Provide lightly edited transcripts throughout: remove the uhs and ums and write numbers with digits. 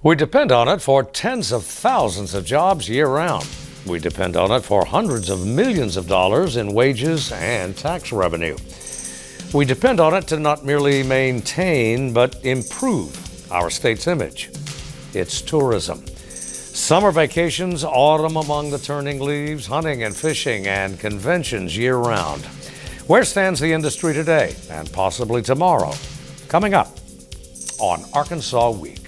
We depend on it for tens of thousands of jobs year-round. We depend on it for hundreds of millions of dollars in wages and tax revenue. We depend on it to not merely maintain, but improve our state's image. It's tourism. Summer vacations, autumn among the turning leaves, hunting and fishing, and conventions year-round. Where stands the industry today and possibly tomorrow? Coming up on Arkansas Week.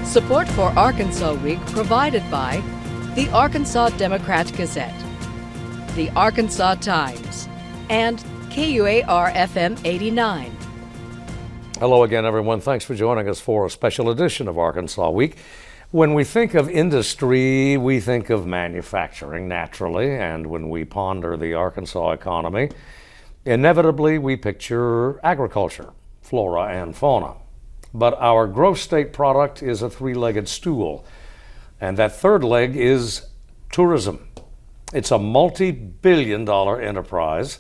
Support for Arkansas Week provided by the Arkansas Democrat-Gazette, the Arkansas Times, and KUAR-FM 89. Hello again, everyone. Thanks for joining us for a special edition of Arkansas Week. When we think of industry, we think of manufacturing, naturally, and when we ponder the Arkansas economy, inevitably we picture agriculture, flora and fauna. But our gross state product is a three-legged stool, and that third leg is tourism. It's a multi-billion-dollar enterprise,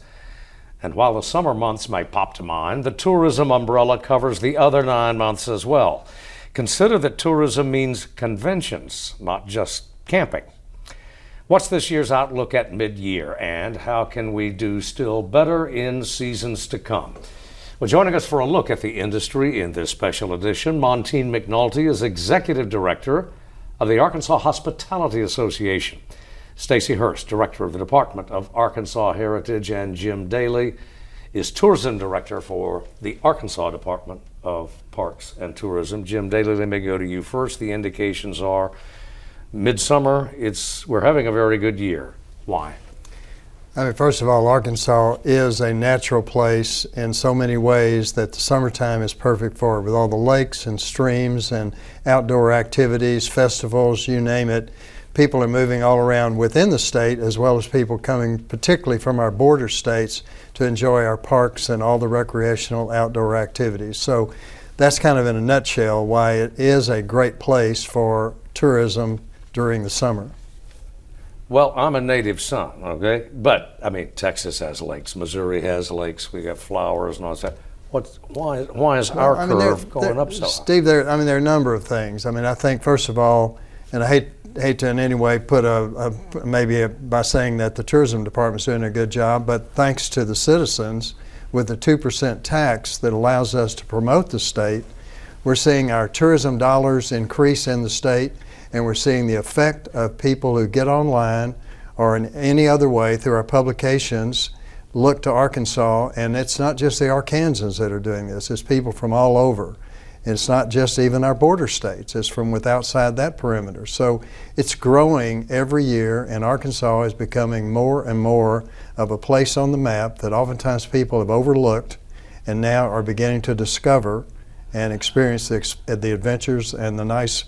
and while the summer months may pop to mind, the tourism umbrella covers the other 9 months as well. Consider that tourism means conventions, not just camping. What's this year's outlook at mid-year, and how can we do still better in seasons to come? Well, joining us for a look at the industry in this special edition, Montine McNulty is Executive Director of the Arkansas Hospitality Association. Stacey Hurst, Director of the Department of Arkansas Heritage, and Jim Daly is Tourism Director for the Arkansas Department of Parks and Tourism. Jim Daly, let me go to you first. The indications are midsummer, we're having a very good year. Why? I mean, first of all, Arkansas is a natural place in so many ways that the summertime is perfect for it, with all the lakes and streams and outdoor activities, festivals, you name it. People are moving all around within the state, as well as people coming particularly from our border states to enjoy our parks and all the recreational outdoor activities. So that's kind of in a nutshell why it is a great place for tourism during the summer. Well, I'm a native son, okay? But, I mean, Texas has lakes, Missouri has lakes, we got flowers and all that. Why is our curve going up so high? Steve, there are a number of things. I mean, I think, first of all, and I hate to in any way put by saying that the tourism department's doing a good job, but thanks to the citizens, with the 2% tax that allows us to promote the state, we're seeing our tourism dollars increase in the state. And we're seeing the effect of people who get online or in any other way through our publications look to Arkansas. And it's not just the Arkansans that are doing this, it's people from all over. And it's not just even our border states, it's from outside that perimeter. So it's growing every year, and Arkansas is becoming more and more of a place on the map that oftentimes people have overlooked and now are beginning to discover and experience the adventures and the nice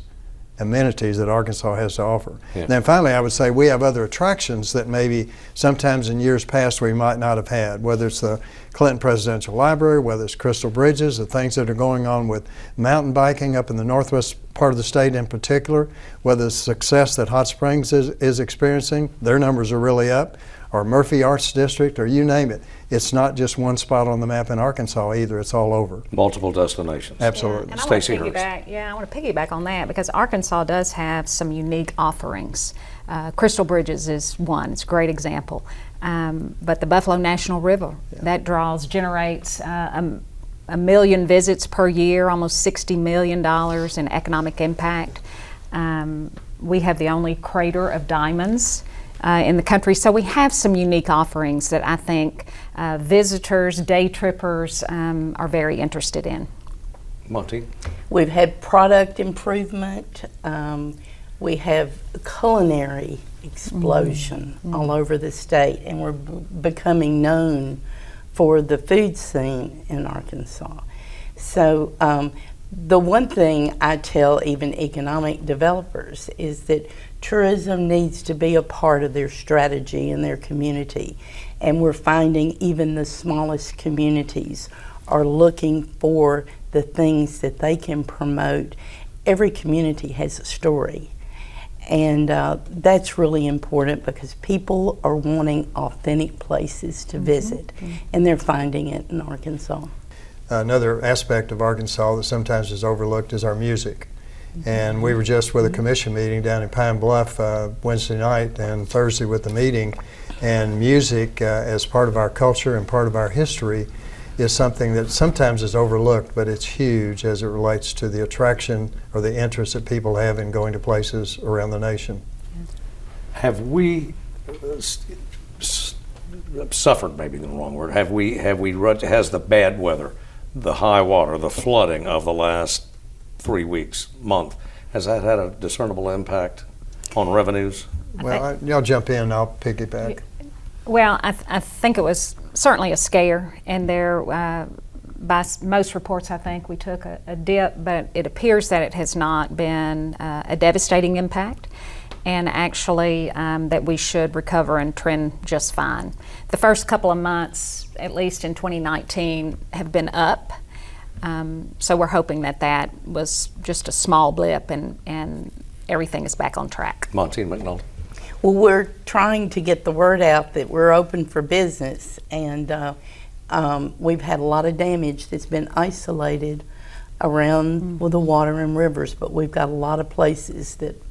amenities that Arkansas has to offer. Yeah. Then finally, I would say we have other attractions that maybe sometimes in years past we might not have had, whether it's the Clinton Presidential Library, whether it's Crystal Bridges, the things that are going on with mountain biking up in the northwest part of the state in particular, whether the success that Hot Springs is experiencing, their numbers are really up, or Murphy Arts District, or you name it. It's not just one spot on the map in Arkansas either, it's all over. Multiple destinations. Absolutely. Yeah, Stacey Hurst. I want to piggyback on that because Arkansas does have some unique offerings. Crystal Bridges is one, it's a great example. But the Buffalo National River, that generates a million visits per year, almost $60 million in economic impact. We have the only crater of diamonds in the country. So we have some unique offerings that I think visitors, day trippers are very interested in. Monty? We've had product improvement. We have culinary explosion all over the state, and we're becoming known for the food scene in Arkansas. So the one thing I tell even economic developers is that tourism needs to be a part of their strategy in their community. And we're finding even the smallest communities are looking for the things that they can promote. Every community has a story. And that's really important because people are wanting authentic places to visit, and they're finding it in Arkansas. Another aspect of Arkansas that sometimes is overlooked is our music. And we were just with a commission meeting down in Pine Bluff Wednesday night and Thursday with the meeting. And music, as part of our culture and part of our history, is something that sometimes is overlooked, but it's huge as it relates to the attraction or the interest that people have in going to places around the nation. Have we suffered, maybe the wrong word, has the bad weather, the high water, the flooding of the last 3 weeks, month, has that had a discernible impact on revenues? Well, y'all jump in, I'll piggyback. Well, I think it was certainly a scare, and there, by most reports, I think we took a dip, but it appears that it has not been a devastating impact, and actually that we should recover and trend just fine. The first couple of months, at least in 2019, have been up, so we're hoping that that was just a small blip, and everything is back on track. Montine, McNulty. Well, we're trying to get the word out that we're open for business, and we've had a lot of damage that's been isolated around with the water and rivers, but we've got a lot of places that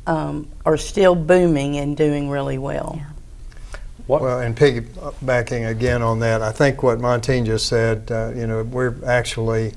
are still booming and doing really well. Yeah. Well, and piggybacking again on that, I think what Montine just said, we're actually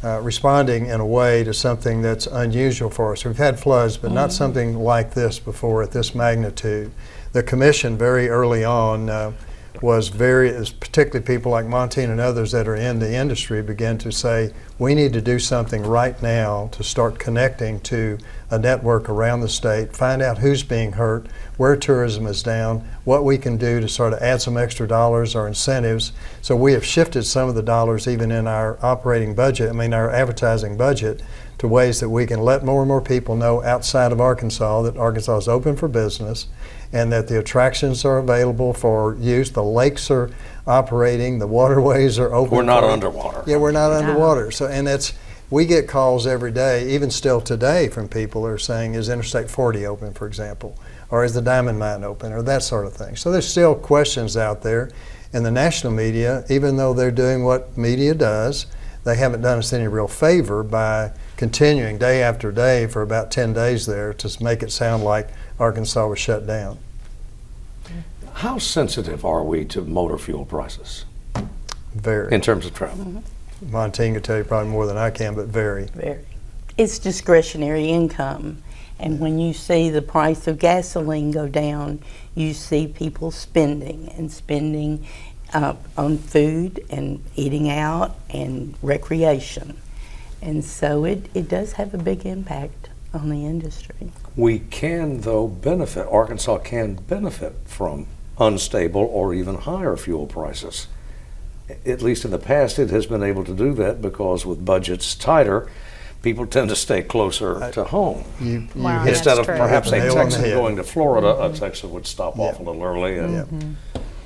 responding in a way to something that's unusual for us. We've had floods, but not something like this before at this magnitude. The commission very early on particularly people like Montine and others that are in the industry began to say, we need to do something right now to start connecting to a network around the state, find out who's being hurt, where tourism is down, what we can do to sort of add some extra dollars or incentives. So we have shifted some of the dollars even in our operating budget, our advertising budget, to ways that we can let more and more people know outside of Arkansas that Arkansas is open for business and that the attractions are available for use. The lakes are operating, the waterways are open. We're not underwater. Yeah, we're not underwater. So, and we get calls every day, even still today, from people who are saying, is Interstate 40 open, for example? Or is the Diamond Mine open, or that sort of thing. So there's still questions out there. And the national media, even though they're doing what media does, they haven't done us any real favor by continuing day after day for about 10 days there to make it sound like Arkansas was shut down. How sensitive are we to motor fuel prices? Very. In terms of travel? Montine can tell you probably more than I can, but very. Very. It's discretionary income. And when you see the price of gasoline go down, you see people spending on food and eating out and recreation. And so it does have a big impact on the industry. We can, though, benefit, Arkansas can benefit from unstable or even higher fuel prices. At least in the past, it has been able to do that because with budgets tighter, people tend to stay closer to home. Wow, Instead of true. perhaps a Nail on the Texan head. going to Florida, a Texan would stop off a little early and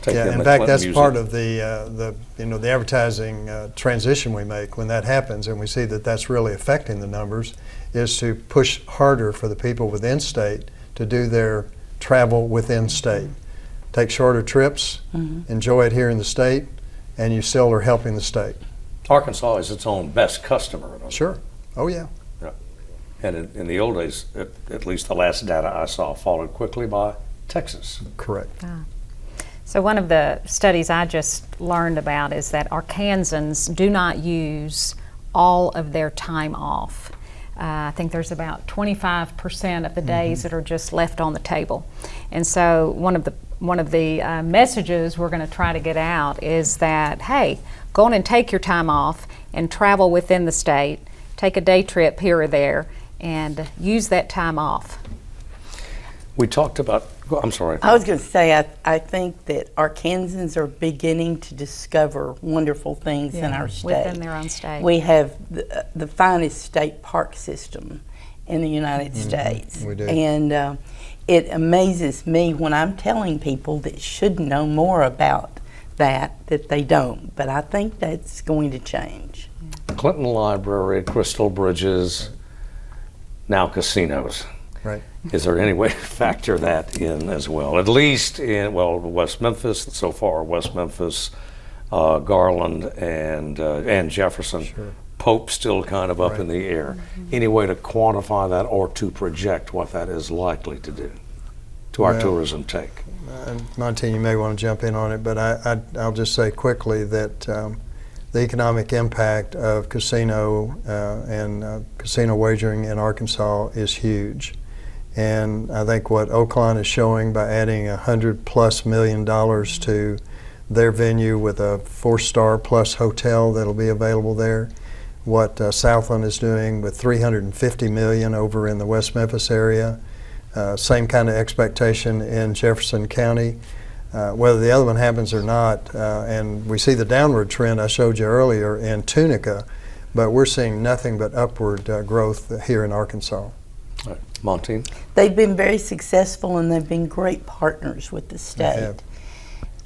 take Yeah, in in the fact, Clinton that's music. part of the advertising transition we make when that happens, and we see that that's really affecting the numbers, is to push harder for the people within state to do their travel within state. Take shorter trips, enjoy it here in the state, and you still are helping the state. Arkansas is its own best customer. Sure. Oh, yeah. And in the old days, at least the last data I saw, followed quickly by Texas. Correct. So one of the studies I just learned about is that Arkansans do not use all of their time off. I think there's about 25% of the days that are just left on the table. And so one of the messages we're going to try to get out is that, hey, go on and take your time off and travel within the state, take a day trip here or there, and use that time off. We talked about, I'm sorry. I was going to say, I think that Arkansans are beginning to discover wonderful things in our state. Within their own state. We have the finest state park system in the United States. We do. And it amazes me when I'm telling people that should know more about that they don't. But I think that's going to change. Clinton Library, Crystal Bridges, now casinos. Right. Is there any way to factor that in as well? At least in, well, West Memphis, so far, West Memphis, Garland, and Jefferson. Sure. Pope still kind of up Right. in the air. Any way to quantify that or to project what that is likely to do to our Well, tourism take? Montine, you may want to jump in on it, but I'll just say quickly that the economic impact of casino and casino wagering in Arkansas is huge. And I think what Oakland is showing by adding $100+ million to their venue with a 4-star plus hotel that'll be available there, what Southland is doing with $350 million over in the West Memphis area, same kind of expectation in Jefferson County. Whether the other one happens or not, and we see the downward trend I showed you earlier in Tunica, but we're seeing nothing but upward growth here in Arkansas. Montine? They've been very successful and they've been great partners with the state. have.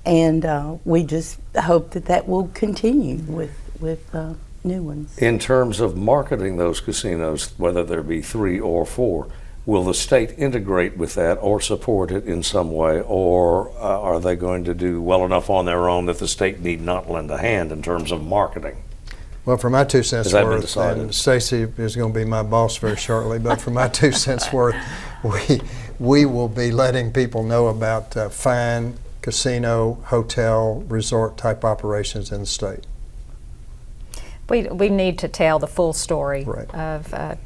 And we just hope that that will continue with new ones. In terms of marketing those casinos, whether there be 3 or 4, will the state integrate with that or support it in some way, or are they going to do well enough on their own that the state need not lend a hand in terms of marketing? Well, for my 2 cents Has that been worth, decided? and Stacey is going to be my boss very shortly, but for my 2 cents worth, we will be letting people know about fine casino, hotel, resort type operations in the state. We need to tell the full story Right. of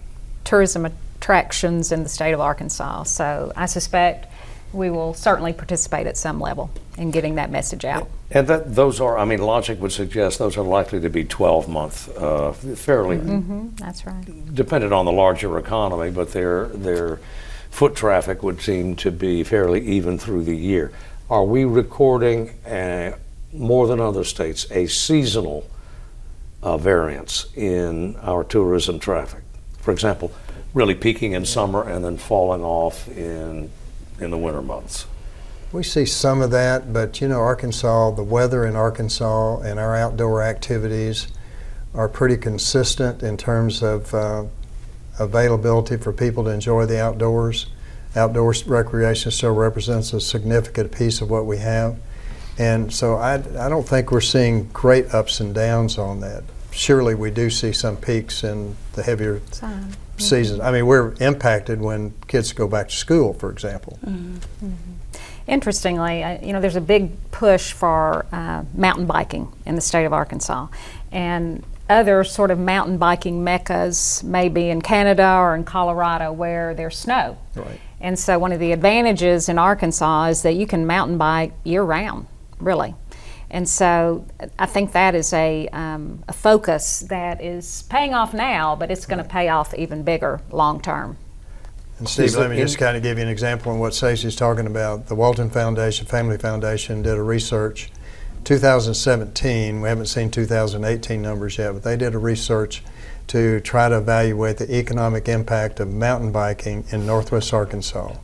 tourism attractions in the state of Arkansas. So I suspect we will certainly participate at some level in getting that message out. And those are, I mean, logic would suggest those are likely to be 12-month, fairly That's right. dependent on the larger economy, but their foot traffic would seem to be fairly even through the year. Are we recording, more than other states, a seasonal variance in our tourism traffic? For example, really peaking in summer and then falling off in the winter months. We see some of that, but you know, Arkansas, the weather in Arkansas and our outdoor activities are pretty consistent in terms of availability for people to enjoy the outdoors. Outdoor recreation still represents a significant piece of what we have. And so I don't think we're seeing great ups and downs on that. Surely we do see some peaks in the heavier seasons. I mean, we're impacted when kids go back to school, for example. Interestingly, there's a big push for mountain biking in the state of Arkansas. And other sort of mountain biking meccas may be in Canada or in Colorado where there's snow. Right. And so one of the advantages in Arkansas is that you can mountain bike year-round, really. And so I think that is a focus that is paying off now, but it's going to pay off even bigger long-term. And Steve, let me just kind of give you an example on what Stacey's talking about. The Walton Foundation, Family Foundation, did a research 2017. We haven't seen 2018 numbers yet, but they did a research to try to evaluate the economic impact of mountain biking in Northwest Arkansas.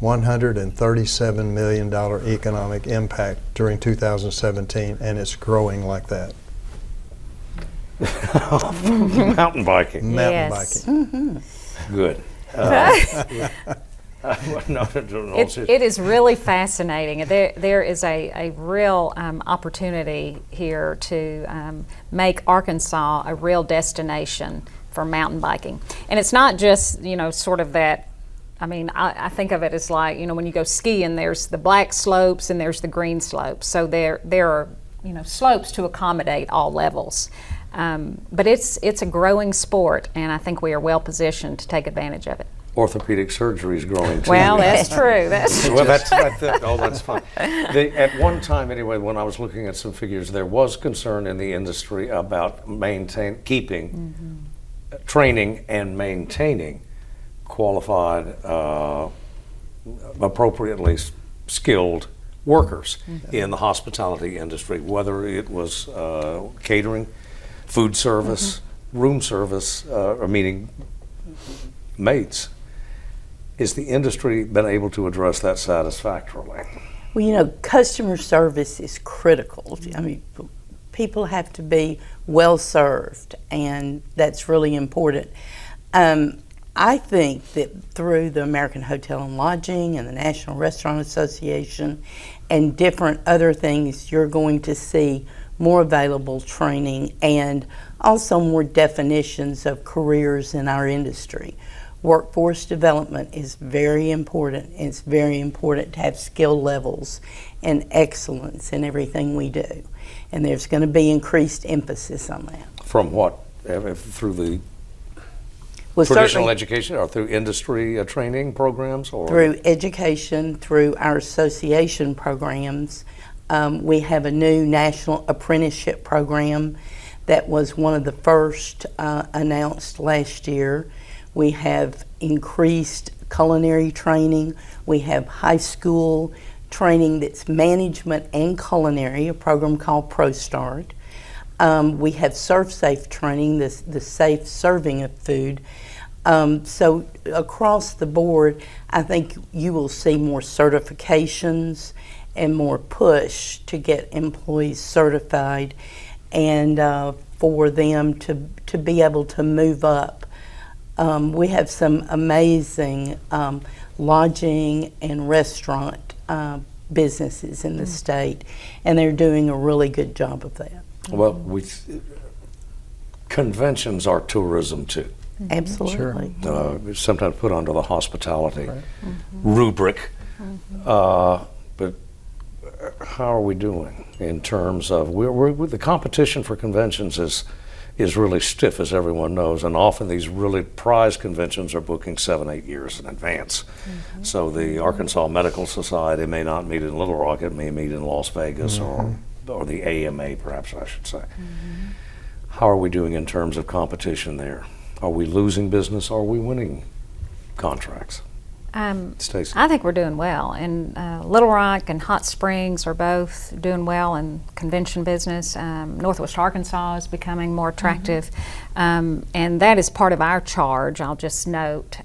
$137 million economic impact during 2017, and it's growing like that. Mountain biking. Mountain Yes. biking. Good. It is really fascinating. There is a real opportunity here to make Arkansas a real destination for mountain biking. And it's not just, sort of that. I mean, I think of it as like, when you go skiing, there's the black slopes and there's the green slopes. So there are, slopes to accommodate all levels. But it's a growing sport, and I think we are well positioned to take advantage of it. Orthopedic surgery is growing too. Well, that's true. Well, that's fine. At one time, anyway, when I was looking at some figures, there was concern in the industry about keeping, training, and maintaining qualified, appropriately skilled workers in the hospitality industry, whether it was catering, food service, room service, or meaning maids. Has the industry been able to address that satisfactorily? Well, customer service is critical. I mean, people have to be well served, and that's really important. I think that through the American Hotel and Lodging and the National Restaurant Association and different other things, you're going to see more available training and also more definitions of careers in our industry. Workforce development is very important. It's very important to have skill levels and excellence in everything we do. And there's going to be increased emphasis on that. From what? Through the Well, traditional certainly education or through industry training programs? Or through education, through our association programs. We have a new national apprenticeship program that was one of the first announced last year. We have increased culinary training. We have high school training that's management and culinary, a program called ProStart. We have ServSafe training, the safe serving of food. So across the board, I think you will see more certifications and more push to get employees certified and for them to be able to move up. We have some amazing lodging and restaurant businesses in the state, and they're doing a really good job of that. Well, conventions are tourism too. Absolutely. It's sometimes put under the hospitality rubric. But how are we doing in terms of the competition for conventions is really stiff, as everyone knows, and often these really prized conventions are booking 7-8 years in advance. So the Arkansas Medical Society may not meet in Little Rock; it may meet in Las Vegas or the AMA, perhaps I should say. How are we doing in terms of competition there? Are we losing business? Are we winning contracts? Stacey? I think we're doing well. And Little Rock and Hot Springs are both doing well in convention business. Northwest Arkansas is becoming more attractive. And that is part of our charge, I'll just note,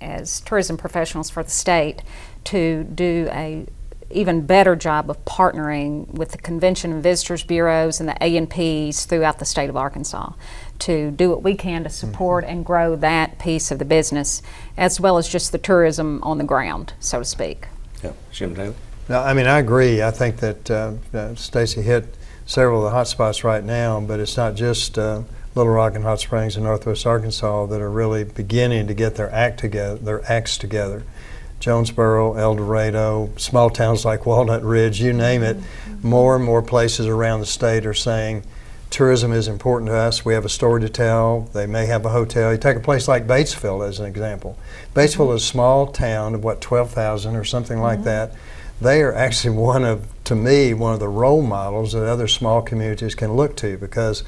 as tourism professionals for the state, to do a even better job of partnering with the Convention and Visitors Bureaus and the A&Ps throughout the state of Arkansas to do what we can to support and grow that piece of the business, as well as just the tourism on the ground, so to speak. Yeah, Jim Daly? No, I mean, I agree. I think that Stacey hit several of the hot spots right now, but it's not just Little Rock and Hot Springs and Northwest Arkansas that are really beginning to get their acts together. Jonesboro, El Dorado, small towns like Walnut Ridge, you name it, more and more places around the state are saying tourism is important to us. We have a story to tell. They may have a hotel. You take a place like Batesville as an example. Batesville is a small town of 12,000 or something like that. They are actually to me, one of the role models that other small communities can look to, because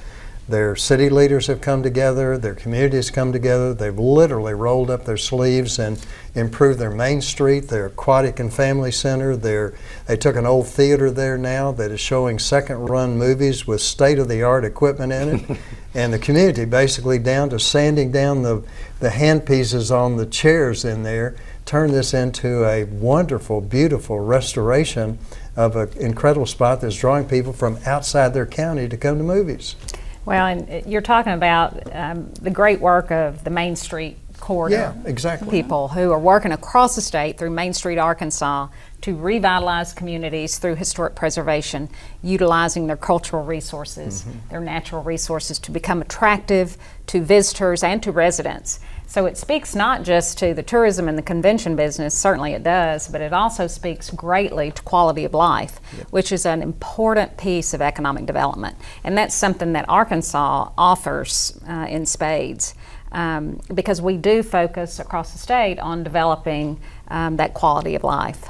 their city leaders have come together, their communities come together, they've literally rolled up their sleeves and improved their main street, their aquatic and family center. They took an old theater there now that is showing second-run movies with state-of-the-art equipment in it. And the community basically down to sanding down the hand pieces on the chairs in there, turned this into a wonderful, beautiful restoration of an incredible spot that's drawing people from outside their county to come to movies. Well, and you're talking about the great work of the Main Street corridor people who are working across the state through Main Street, Arkansas, to revitalize communities through historic preservation, utilizing their cultural resources, their natural resources to become attractive to visitors and to residents. So it speaks not just to the tourism and the convention business, certainly it does, but it also speaks greatly to quality of life, which is an important piece of economic development. And that's something that Arkansas offers in spades, because we do focus across the state on developing that quality of life.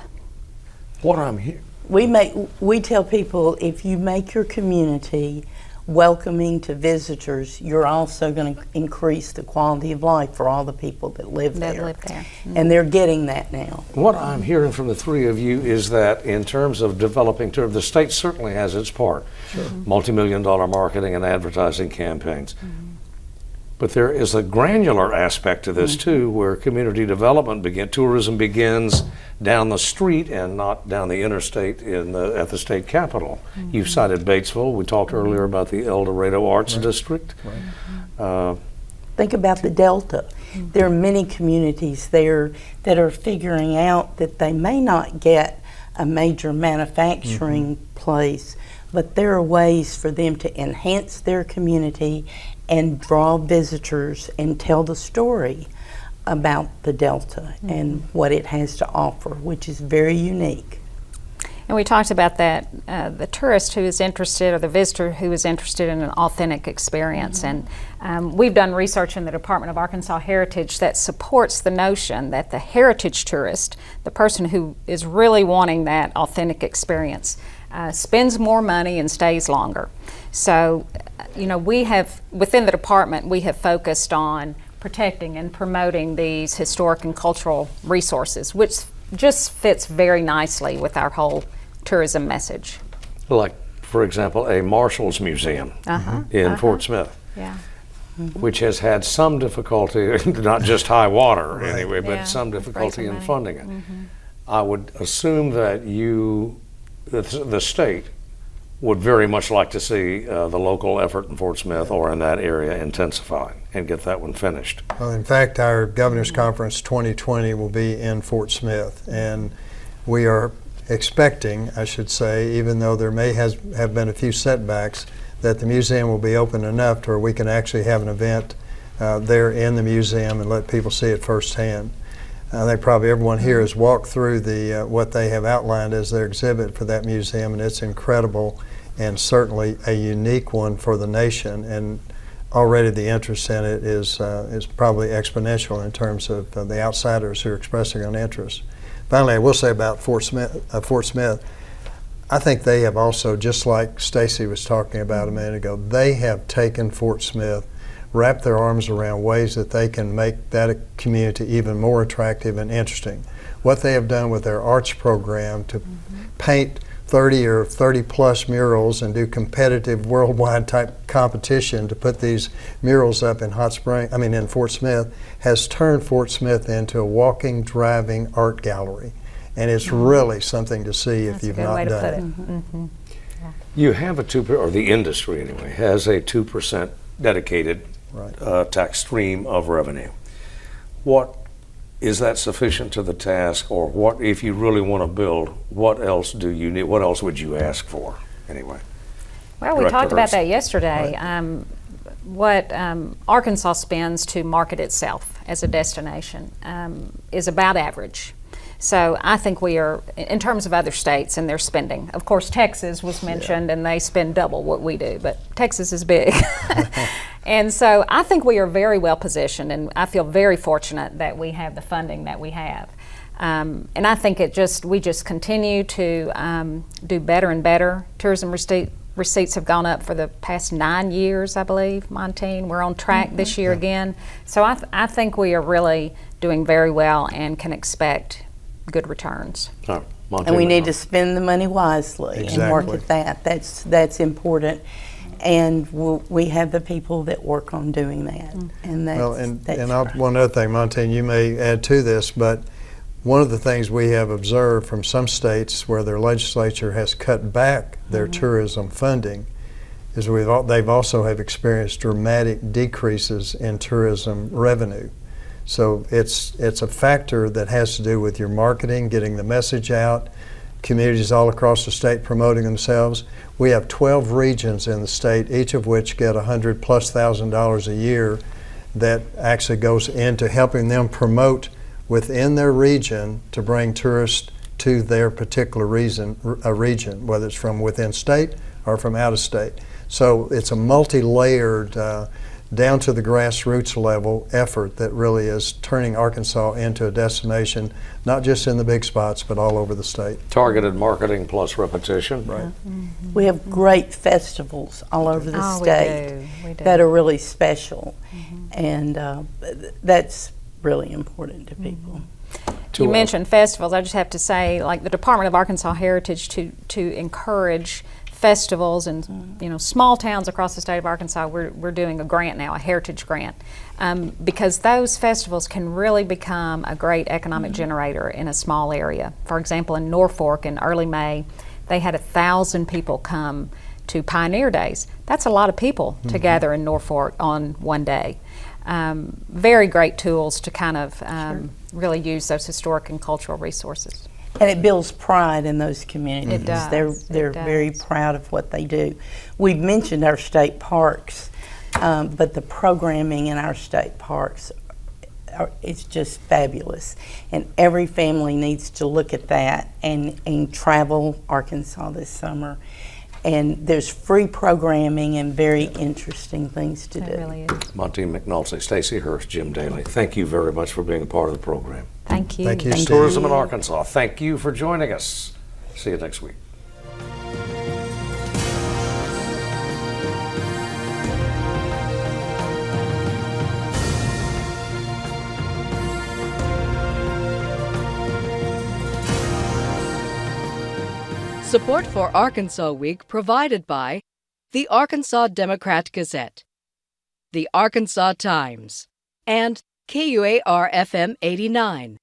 What I'm here. We tell people, if you make your community welcoming to visitors, you're also going to increase the quality of life for all the people that live there. And they're getting that now. What I'm hearing from the three of you is that in terms of developing tourism, the state certainly has its part. Multi-million-dollar marketing and advertising campaigns. But there is a granular aspect to this too, where community development tourism begins down the street and not down the interstate at the state capitol. You've cited Batesville. We talked earlier about the El Dorado Arts District. Think about the Delta. There are many communities there that are figuring out that they may not get a major manufacturing place, but there are ways for them to enhance their community and draw visitors and tell the story about the Delta and what it has to offer, which is very unique. And we talked about that, the tourist who is interested, or the visitor who is interested in an authentic experience. And we've done research in the Department of Arkansas Heritage that supports the notion that the heritage tourist, the person who is really wanting that authentic experience, spends more money and stays longer. So, you know, we have, within the department, we have focused on protecting and promoting these historic and cultural resources, which just fits very nicely with our whole tourism message. Like, for example, a Marshall's Museum in Fort Smith, which has had some difficulty, not just high water anyway, but some difficulty in funding it. I would assume that the state would very much like to see the local effort in Fort Smith or in that area intensify and get that one finished. Well, in fact, our Governor's Conference 2020 will be in Fort Smith, and we are expecting, I should say, even though there may have been a few setbacks, that the museum will be open enough to where we can actually have an event there in the museum and let people see it firsthand. I think probably everyone here has walked through what they have outlined as their exhibit for that museum, and it's incredible and certainly a unique one for the nation. And already the interest in it is probably exponential in terms of the outsiders who are expressing an interest. Finally, I will say about Fort Smith, I think they have also, just like Stacey was talking about a minute ago, they have taken Fort Smith, wrap their arms around ways that they can make that community even more attractive and interesting. What they have done with their arts program to paint 30 or 30 plus murals and do competitive worldwide type competition to put these murals up in in Fort Smith, has turned Fort Smith into a walking, driving art gallery. And it's really something to see if you've not done it. You have or the industry anyway, has a 2% dedicated tax stream of revenue. What is that sufficient to the task, or what, if you really want to build, what else do you need? What else would you ask for anyway? Well, we talked about that yesterday. What Arkansas spends to market itself as a destination is about average. So I think we are, in terms of other states and their spending, of course Texas was mentioned and they spend double what we do, but Texas is big. And so I think we are very well positioned, and I feel very fortunate that we have the funding that we have. And I think we just continue to do better and better. Tourism receipts have gone up for the past 9 years, I believe, Montine. We're on track this year again. So I think we are really doing very well and can expect good returns. And we need to spend the money wisely and work at that. That's important. And we have the people that work on doing that. And that's one other thing, Montine, you may add to this, but one of the things we have observed from some states where their legislature has cut back their tourism funding is they've also have experienced dramatic decreases in tourism revenue. So it's a factor that has to do with your marketing, getting the message out, communities all across the state promoting themselves. We have 12 regions in the state, each of which get $100,000+ a year that actually goes into helping them promote within their region to bring tourists to their particular region, whether it's from within state or from out of state. So it's a multi-layered, down to the grassroots level effort that really is turning Arkansas into a destination, not just in the big spots, but all over the state. Targeted marketing plus repetition. Right. We have great festivals all over the state we do. that are really special, and that's really important to people. You mentioned festivals. I just have to say, like the Department of Arkansas Heritage, to encourage festivals and small towns across the state of Arkansas, we're doing a grant now, a heritage grant, because those festivals can really become a great economic generator in a small area. For example, in Norfolk in early May, they had 1,000 people come to Pioneer Days. That's a lot of people to gather in Norfolk on one day. Very great tools to kind of really use those historic and cultural resources. And it builds pride in those communities. It does. They're very proud of what they do. We've mentioned our state parks, but the programming in our state parks it's just fabulous. And every family needs to look at that and travel Arkansas this summer. And there's free programming and very interesting things to do. It really is. Montine, McNulty, Stacey, Hurst, Jim Daly, thank you very much for being a part of the program. Thank you. Thank you, Steve. Tourism in Arkansas, thank you for joining us. See you next week. Support for Arkansas Week provided by the Arkansas Democrat-Gazette, the Arkansas Times, and KUAR-FM 89.